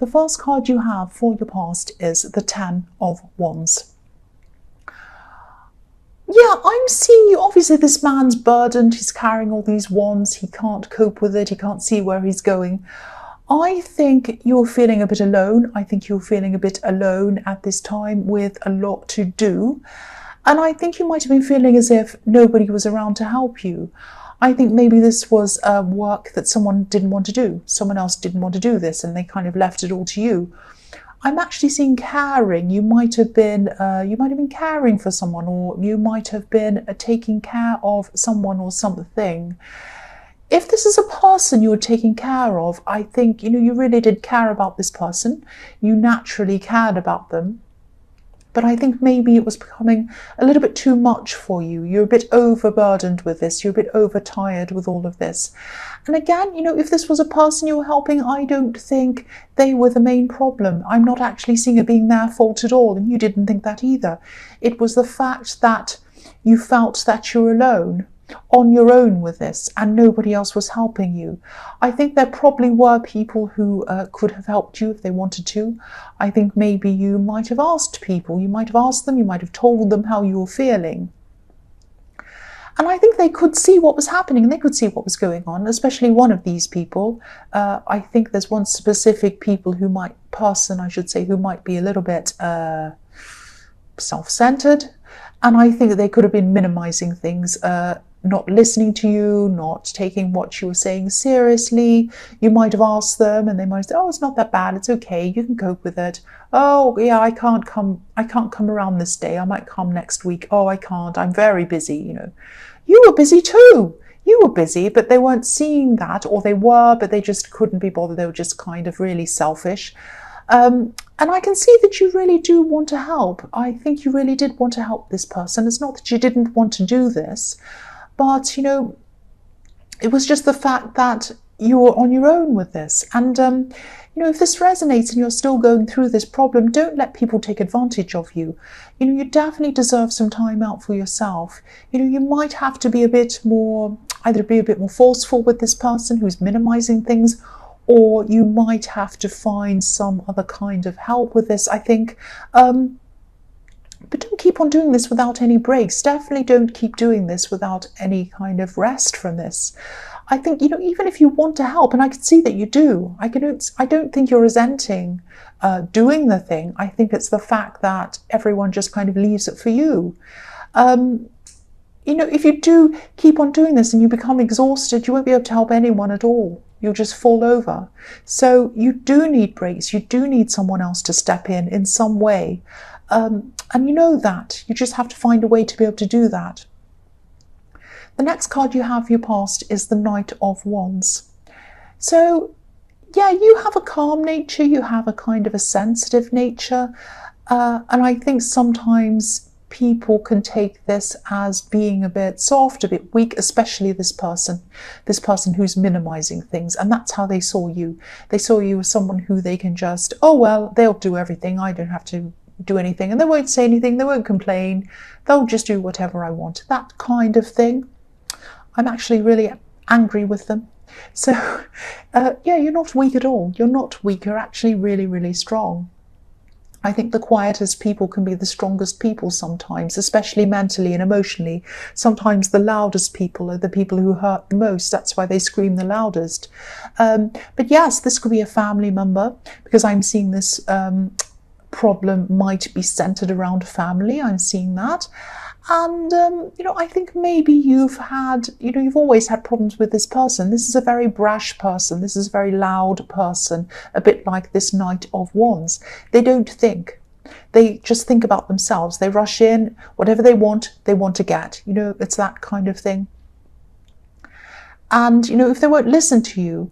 The first card you have for your past is the Ten of Wands. Yeah, I'm seeing you. Obviously, this man's burdened. He's carrying all these wands. He can't cope with it. He can't see where he's going. I think you're feeling a bit alone. I think you're feeling a bit alone at this time with a lot to do. And I think you might have been feeling as if nobody was around to help you. I think maybe this was work that someone didn't want to do. Someone else didn't want to do this and they kind of left it all to you. I'm actually seeing caring. You might have been caring for someone, or you might have been taking care of someone or something. If this is a person you were taking care of, I think, you really did care about this person. You naturally cared about them. But I think maybe it was becoming a little bit too much for you. You're a bit overburdened with this. You're a bit overtired with all of this. And again, if this was a person you were helping, I don't think they were the main problem. I'm not actually seeing it being their fault at all. And you didn't think that either. It was the fact that you felt that you're alone, on your own with this, and nobody else was helping you. I think there probably were people who could have helped you if they wanted to. I think maybe you might have asked people, you might have asked them, you might have told them how you were feeling. And I think they could see what was happening, and they could see what was going on, especially one of these people. I think there's one specific person who might be a little bit self-centered. And I think that they could have been minimizing things, not listening to you, not taking what you were saying seriously. You might have asked them and they might say, oh, it's not that bad, it's okay, you can cope with it. Oh yeah, I can't come around this day, I might come next week. Oh, I can't, I'm very busy. You were busy too. You were busy, but they weren't seeing that, or they were, but they just couldn't be bothered. They were just kind of really selfish. And I can see that you really do want to help. I think you really did want to help this person. It's not that you didn't want to do this, but, it was just the fact that you were on your own with this. And, if this resonates and you're still going through this problem, don't let people take advantage of you. You definitely deserve some time out for yourself. You might have to be either be a bit more forceful with this person who's minimizing things, or you might have to find some other kind of help with this, I think. But don't keep on doing this without any breaks. Definitely don't keep doing this without any kind of rest from this. I think, even if you want to help, and I can see that you do, I don't think you're resenting doing the thing. I think it's the fact that everyone just kind of leaves it for you. If you do keep on doing this and you become exhausted, you won't be able to help anyone at all. You'll just fall over. So you do need breaks. You do need someone else to step in some way. And you know that. You just have to find a way to be able to do that. The next card you have for your past is the Knight of Wands. So, yeah, you have a calm nature. You have a kind of a sensitive nature. And I think sometimes people can take this as being a bit soft, a bit weak, especially this person who's minimizing things. And that's how they saw you. They saw you as someone who they can just, oh, well, they'll do everything. I don't have to do anything. And they won't say anything. They won't complain. They'll just do whatever I want. That kind of thing. I'm actually really angry with them. So, yeah, you're not weak at all. You're not weak. You're actually really, really strong. I think the quietest people can be the strongest people sometimes, especially mentally and emotionally. Sometimes the loudest people are the people who hurt the most. That's why they scream the loudest. But yes, this could be a family member, because I'm seeing this problem might be centered around family. I'm seeing that. And, I think maybe you've always had problems with this person. This is a very brash person. This is a very loud person, a bit like this Knight of Wands. They don't think. They just think about themselves. They rush in, whatever they want to get. It's that kind of thing. And, if they won't listen to you,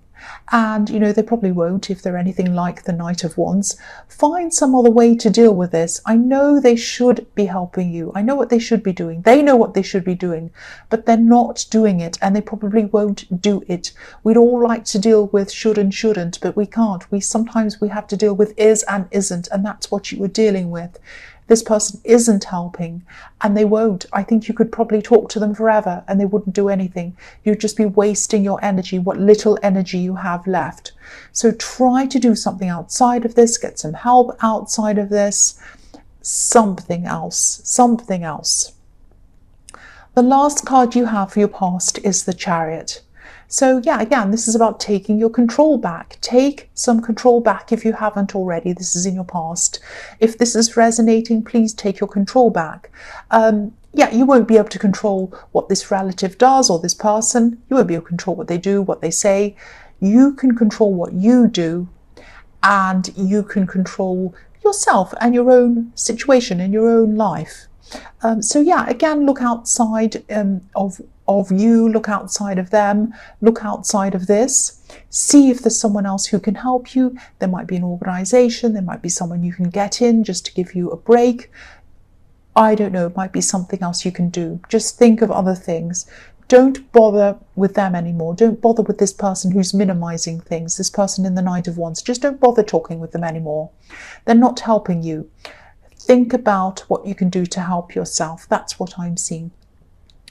and, they probably won't if they're anything like the Knight of Wands, find some other way to deal with this. I know they should be helping you. I know what they should be doing. They know what they should be doing, but they're not doing it, and they probably won't do it. We'd all like to deal with should and shouldn't, but we can't. Sometimes we have to deal with is and isn't, and that's what you were dealing with. this person isn't helping, and they won't. I think you could probably talk to them forever and they wouldn't do anything. You'd just be wasting your energy, what little energy you have left. So try to do something outside of this, get some help outside of this, something else, something else. The last card you have for your past is the Chariot. So yeah, again, this is about taking your control back. Take some control back if you haven't already. This is in your past. If this is resonating, please take your control back. Yeah, you won't be able to control what this relative does or this person. You won't be able to control what they do, what they say. You can control what you do, and you can control yourself and your own situation in your own life. So yeah, again, look outside of you, look outside of them, look outside of this. See if there's someone else who can help you. There might be an organization, there might be someone you can get in just to give you a break. I don't know, it might be something else you can do. Just think of other things. Don't bother with them anymore. Don't bother with this person who's minimizing things, this person in the Knight of Wands. Just don't bother talking with them anymore. They're not helping you. Think about what you can do to help yourself. That's what I'm seeing.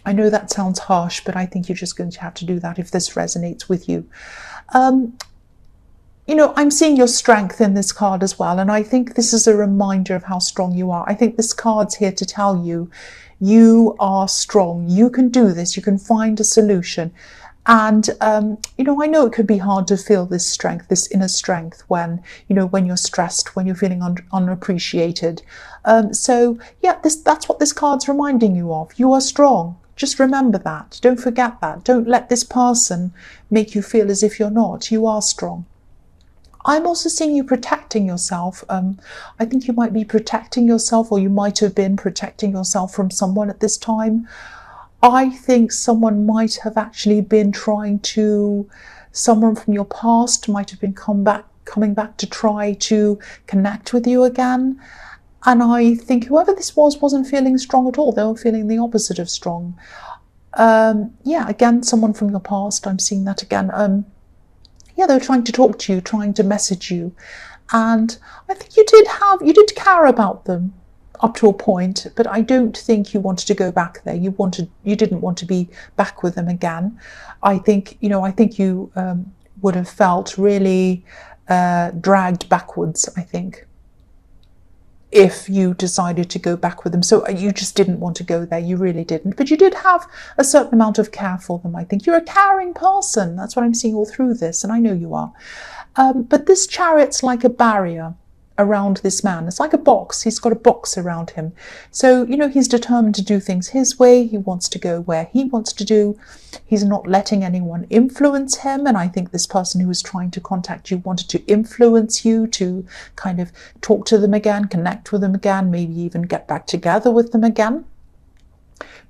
I know that sounds harsh, but I think you're just going to have to do that if this resonates with you. You know, I'm seeing your strength in this card as well, and I think this is a reminder of how strong you are. I think this card's here to tell you, you are strong. You can do this. You can find a solution. And, you know, I know it could be hard to feel this strength, this inner strength when, you know, when you're stressed, when you're feeling unappreciated. So, yeah, that's what this card's reminding you of. You are strong. Just remember that. Don't forget that. Don't let this person make you feel as if you're not. You are strong. I'm also seeing you protecting yourself. I think you might be protecting yourself, or you might have been protecting yourself from someone at this time. I think someone might have actually been someone from your past might have been coming back to try to connect with you again. And I think whoever this wasn't feeling strong at all. They were feeling the opposite of strong. Yeah, again, someone from your past. I'm seeing that again. Yeah, they were trying to talk to you, trying to message you. And I think you did care about them up to a point, but I don't think you wanted to go back there. You didn't want to be back with them again. I think you would have felt really dragged backwards, I think, if you decided to go back with them. So you just didn't want to go there. You really didn't. But you did have a certain amount of care for them, I think. You're a caring person. That's what I'm seeing all through this, and I know you are. But this Chariot's like a barrier around this man. It's like a box. He's got a box around him. So, you know, he's determined to do things his way. He wants to go where he wants to do. He's not letting anyone influence him. And I think this person who was trying to contact you wanted to influence you to kind of talk to them again, connect with them again, maybe even get back together with them again.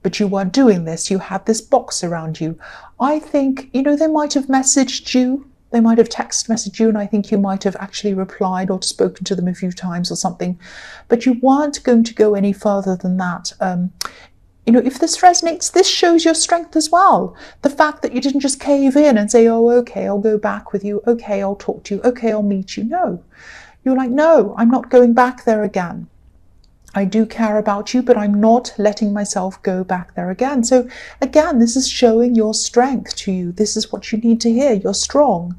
But you weren't doing this. You had this box around you. I think, you know, they might have messaged you. They might have text messaged you, and I think you might have actually replied or spoken to them a few times or something. But you weren't going to go any further than that. You know, if this resonates, this shows your strength as well. The fact that you didn't just cave in and say, oh, okay, I'll go back with you. Okay, I'll talk to you. Okay, I'll meet you. No. You're like, no, I'm not going back there again. I do care about you, but I'm not letting myself go back there again. So again, this is showing your strength to you. This is what you need to hear. You're strong.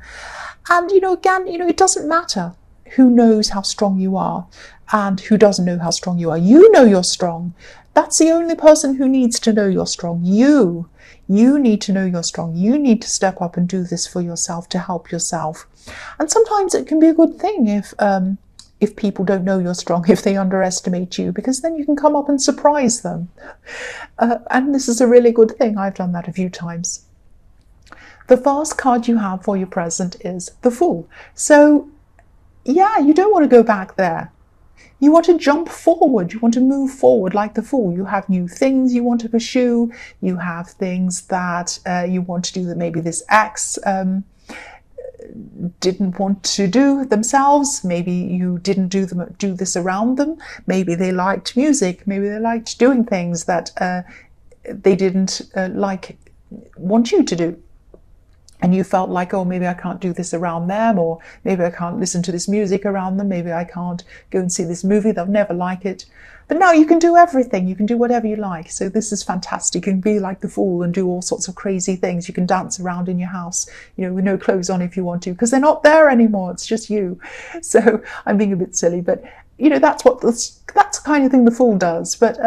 And, you know, again, you know, it doesn't matter who knows how strong you are and who doesn't know how strong you are. You know you're strong. That's the only person who needs to know you're strong. You need to know you're strong. You need to step up and do this for yourself, to help yourself. And sometimes it can be a good thing if people don't know you're strong, if they underestimate you, because then you can come up and surprise them. And this is a really good thing. I've done that a few times. The first card you have for your present is the Fool. So, yeah, you don't want to go back there. You want to jump forward. You want to move forward like the Fool. You have new things you want to pursue. You have things that you want to do that maybe this ex didn't want to do themselves. Maybe you didn't do this around them. Maybe they liked music. Maybe they liked doing things that they didn't want you to do. and you felt like, oh, maybe I can't do this around them, or maybe I can't listen to this music around them, maybe I can't go and see this movie, they'll never like it. But now you can do everything, you can do whatever you like. So this is fantastic. You can be like the fool and do all sorts of crazy things. You can dance around in your house, with no clothes on if you want to, because they're not there anymore, it's just you. So I'm being a bit silly, but that's the kind of thing the fool does. But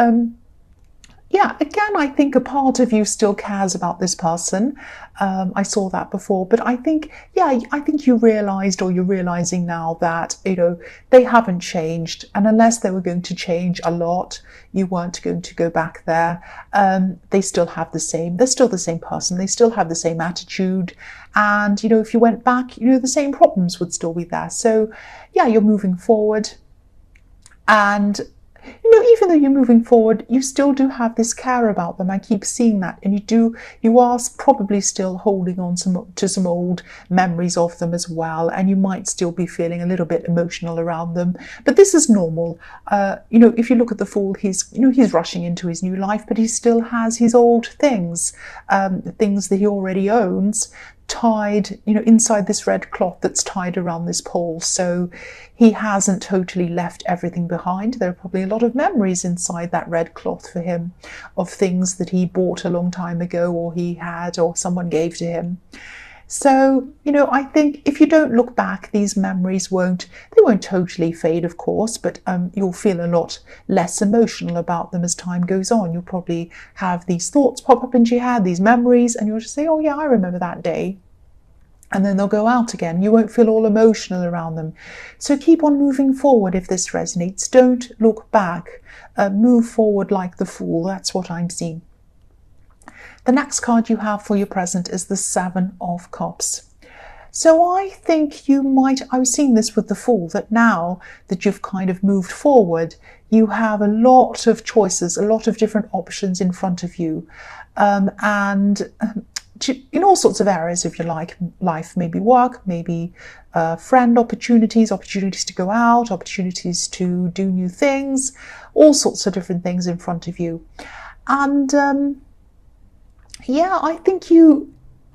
yeah, again, I think a part of you still cares about this person. I saw that before, but I think you realised, or you're realising now, that, they haven't changed. And unless they were going to change a lot, you weren't going to go back there. They're still the same person. They still have the same attitude. And, if you went back, the same problems would still be there. So, yeah, you're moving forward. And even though you're moving forward, you still do have this care about them. I keep seeing that. And you are probably still holding on to some old memories of them as well. And you might still be feeling a little bit emotional around them. But this is normal. If you look at the fool, he's rushing into his new life, but he still has his old things, things that he already owns, tied, inside this red cloth that's tied around this pole. So he hasn't totally left everything behind. There are probably a lot of memories inside that red cloth for him of things that he bought a long time ago, or he had, or someone gave to him. So, I think if you don't look back, these memories won't totally fade, of course, but you'll feel a lot less emotional about them as time goes on. You'll probably have these thoughts pop up into your head, these memories, and you'll just say, oh yeah, I remember that day. And then they'll go out again. You won't feel all emotional around them. So keep on moving forward if this resonates. Don't look back. Move forward like the fool. That's what I'm seeing. The next card you have for your present is the Seven of Cups. So I think I was seeing this with the Fool, that now that you've kind of moved forward, you have a lot of choices, a lot of different options in front of you. In all sorts of areas of your life, maybe work, maybe friend opportunities to go out, opportunities to do new things, all sorts of different things in front of you. And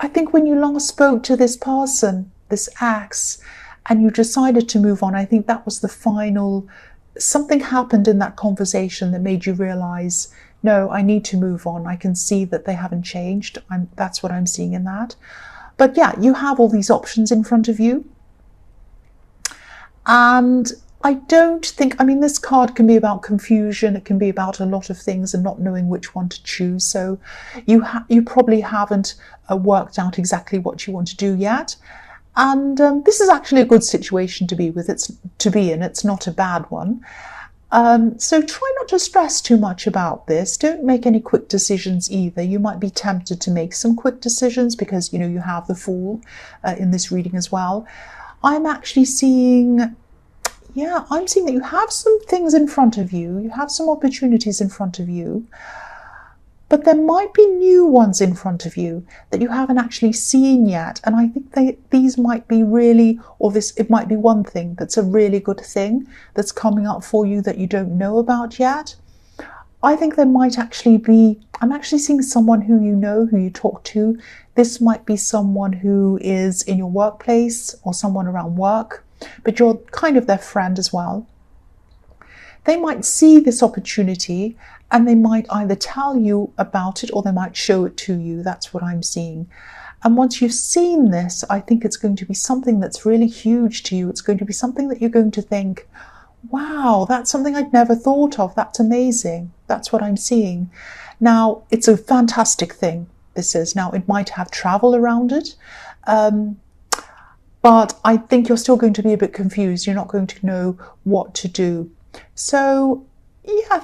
I think when you last spoke to this person, this ex, and you decided to move on, I think that was the final, something happened in that conversation that made you realise, no, I need to move on. I can see that they haven't changed. That's what I'm seeing in that. But yeah, you have all these options in front of you. And I don't think, this card can be about confusion. It can be about a lot of things and not knowing which one to choose. So you probably haven't worked out exactly what you want to do yet. And this is actually a good situation to be in. It's not a bad one. So try not to stress too much about this. Don't make any quick decisions either. You might be tempted to make some quick decisions because, you have the Fool in this reading as well. I'm actually seeing, that you have some things in front of you. You have some opportunities in front of you. But there might be new ones in front of you that you haven't actually seen yet. And I think these might be really, it might be one thing that's a really good thing that's coming up for you that you don't know about yet. I think there might actually be, I'm actually seeing someone who who you talk to. This might be someone who is in your workplace or someone around work, but you're kind of their friend as well. They might see this opportunity and they might either tell you about it or they might show it to you. That's what I'm seeing. And once you've seen this, I think it's going to be something that's really huge to you. It's going to be something that you're going to think, wow, that's something I'd never thought of. That's amazing. That's what I'm seeing. Now, it's a fantastic thing, this is. Now, it might have travel around it, but I think you're still going to be a bit confused. You're not going to know what to do. So,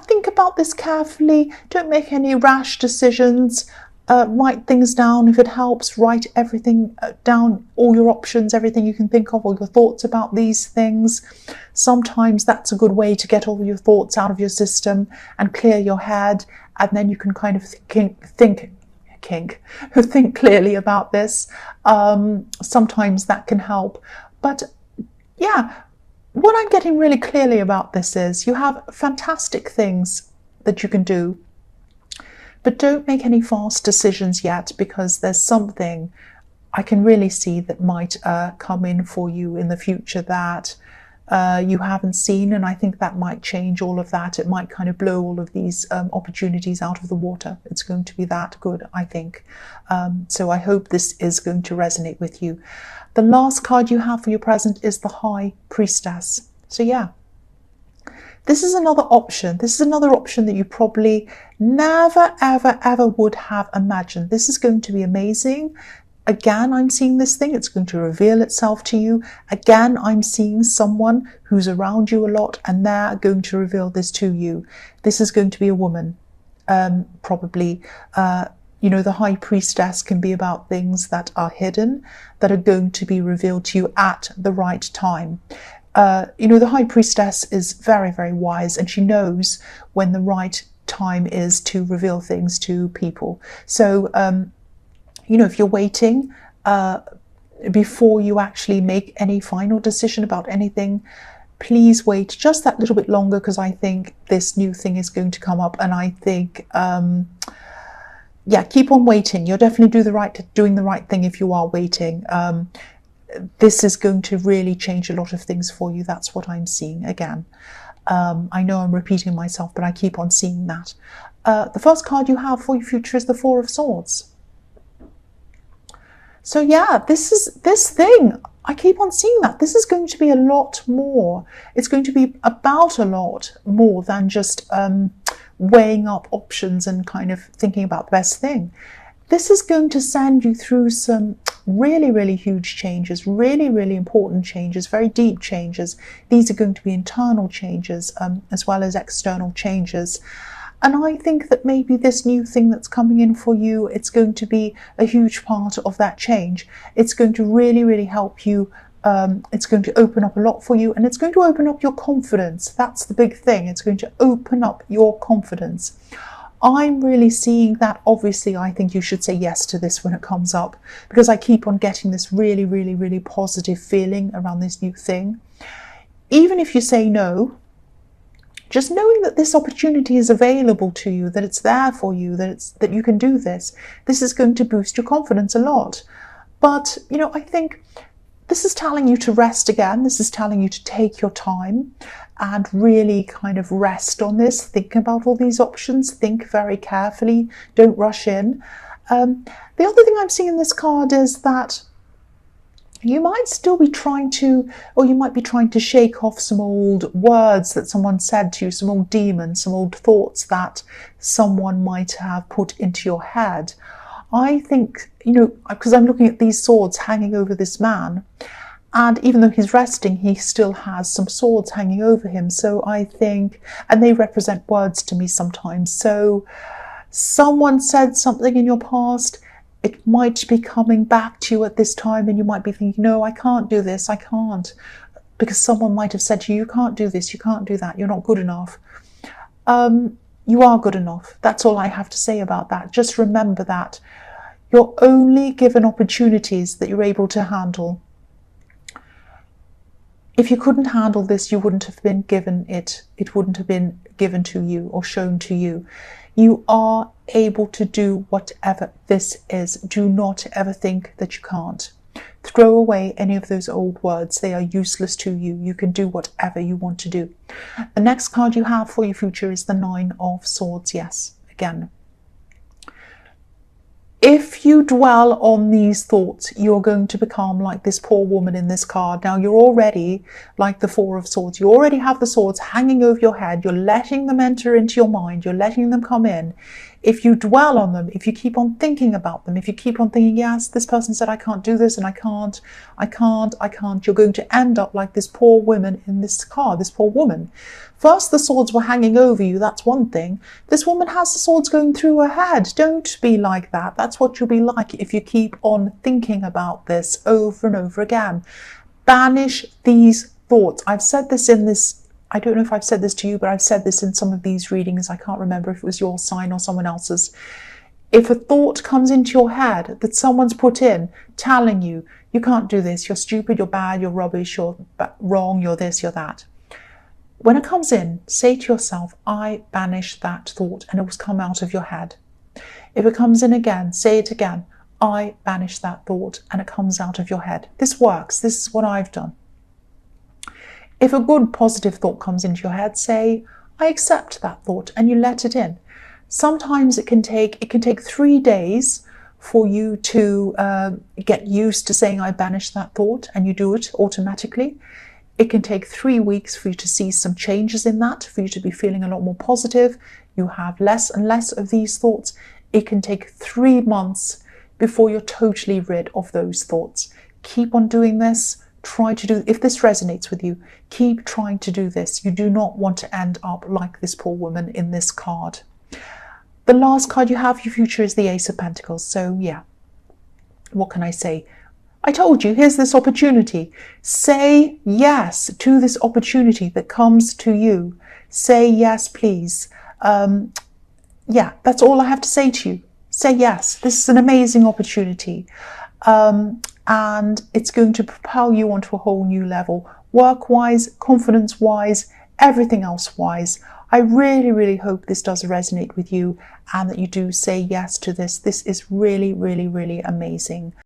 think about this carefully. Don't make any rash decisions. Write things down if it helps. Write everything down, all your options, everything you can think of, all your thoughts about these things. Sometimes that's a good way to get all your thoughts out of your system and clear your head, and then you can kind of think clearly about this. Sometimes that can help. But what I'm getting really clearly about this is you have fantastic things that you can do, but don't make any fast decisions yet, because there's something, I can really see that might come in for you in the future that you haven't seen, and I think that might change all of that. It might kind of blow all of these opportunities out of the water. It's going to be that good, I think. So I hope this is going to resonate with you. The last card you have for your present is the High Priestess. So yeah, this is another option. This is another option that you probably never, ever, ever would have imagined. This is going to be amazing. Again, I'm seeing this thing. It's going to reveal itself to you. Again, I'm seeing someone who's around you a lot, and they're going to reveal this to you. This is going to be a woman, probably. You know, the High Priestess can be about things that are hidden, that are going to be revealed to you at the right time. You know, the High Priestess is very, very wise, and she knows when the right time is to reveal things to people. So, you know, if you're waiting before you actually make any final decision about anything, please wait just that little bit longer, because I think this new thing is going to come up, and I think, yeah, keep on waiting. You're definitely doing the right thing if you are waiting. This is going to really change a lot of things for you. That's what I'm seeing again. I know I'm repeating myself, but I keep on seeing that. The first card you have for your future is the Four of Swords. So yeah, this thing, I keep on seeing that. This is going to be a lot more. It's going to be about a lot more than just weighing up options and kind of thinking about the best thing. This is going to send you through some really, really huge changes, really, really important changes, very deep changes. These are going to be internal changes as well as external changes. And I think that maybe this new thing that's coming in for you, it's going to be a huge part of that change. It's going to really, really help you. It's going to open up a lot for you, and it's going to open up your confidence. That's the big thing. It's going to open up your confidence. I'm really seeing that. Obviously, I think you should say yes to this when it comes up, because I keep on getting this really, really, really positive feeling around this new thing. Even if you say no, just knowing that this opportunity is available to you, that it's there for you, that you can do this is going to boost your confidence a lot. But, you know, I think this is telling you to rest again. This is telling you to take your time and really kind of rest on this. Think about all these options. Think very carefully. Don't rush in. The other thing I'm seeing in this card is that you might still be trying to, or you might be trying to shake off some old words that someone said to you, some old demons, some old thoughts that someone might have put into your head. I think, you know, because I'm looking at these swords hanging over this man, and even though he's resting, he still has some swords hanging over him. So I think, and they represent words to me sometimes. So someone said something in your past, it might be coming back to you at this time, and you might be thinking, no, I can't do this, I can't. Because someone might have said to you, you can't do this, you can't do that, you're not good enough. You are good enough. That's all I have to say about that. Just remember that. You're only given opportunities that you're able to handle. If you couldn't handle this, you wouldn't have been given it. It wouldn't have been given to you or shown to you. You are able to do whatever this is. Do not ever think that you can't. Throw away any of those old words. They are useless to you. You can do whatever you want to do. The next card you have for your future is the Nine of Swords. Yes, again. If you dwell on these thoughts, you're going to become like this poor woman in this card. Now, you're already like the Four of Swords. You already have the swords hanging over your head. You're letting them enter into your mind. You're letting them come in. If you dwell on them, if you keep on thinking about them, if you keep on thinking, yes, this person said I can't do this and I can't, you're going to end up like this poor woman in this card, this poor woman. First, the swords were hanging over you. That's one thing. This woman has the swords going through her head. Don't be like that. That's what you'll be like if you keep on thinking about this over and over again. Banish these thoughts. I've said this in this, I don't know if I've said this to you, but I've said this in some of these readings. I can't remember if it was your sign or someone else's. If a thought comes into your head that someone's put in, telling you, you can't do this, you're stupid, you're bad, you're rubbish, you're wrong, you're this, you're that. When it comes in, say to yourself, I banish that thought, and it will come out of your head. If it comes in again, say it again. I banish that thought, and it comes out of your head. This works. This is what I've done. If a good positive thought comes into your head, say, I accept that thought, and you let it in. Sometimes it can take 3 days for you to get used to saying, I banish that thought, and you do it automatically. It can take 3 weeks for you to see some changes in that, for you to be feeling a lot more positive. You have less and less of these thoughts. It can take 3 months before you're totally rid of those thoughts. Keep on doing this. Try to do, if this resonates with you, keep trying to do this. You do not want to end up like this poor woman in this card. The last card you have, your future, is the Ace of Pentacles. So yeah, what can I say? I told you, here's this opportunity. Say yes to this opportunity that comes to you. Say yes, please. Yeah, that's all I have to say to you. Say yes. This is an amazing opportunity. And it's going to propel you onto a whole new level. Work-wise, confidence-wise, everything else-wise. I really, really hope this does resonate with you and that you do say yes to this. This is really, really, really amazing.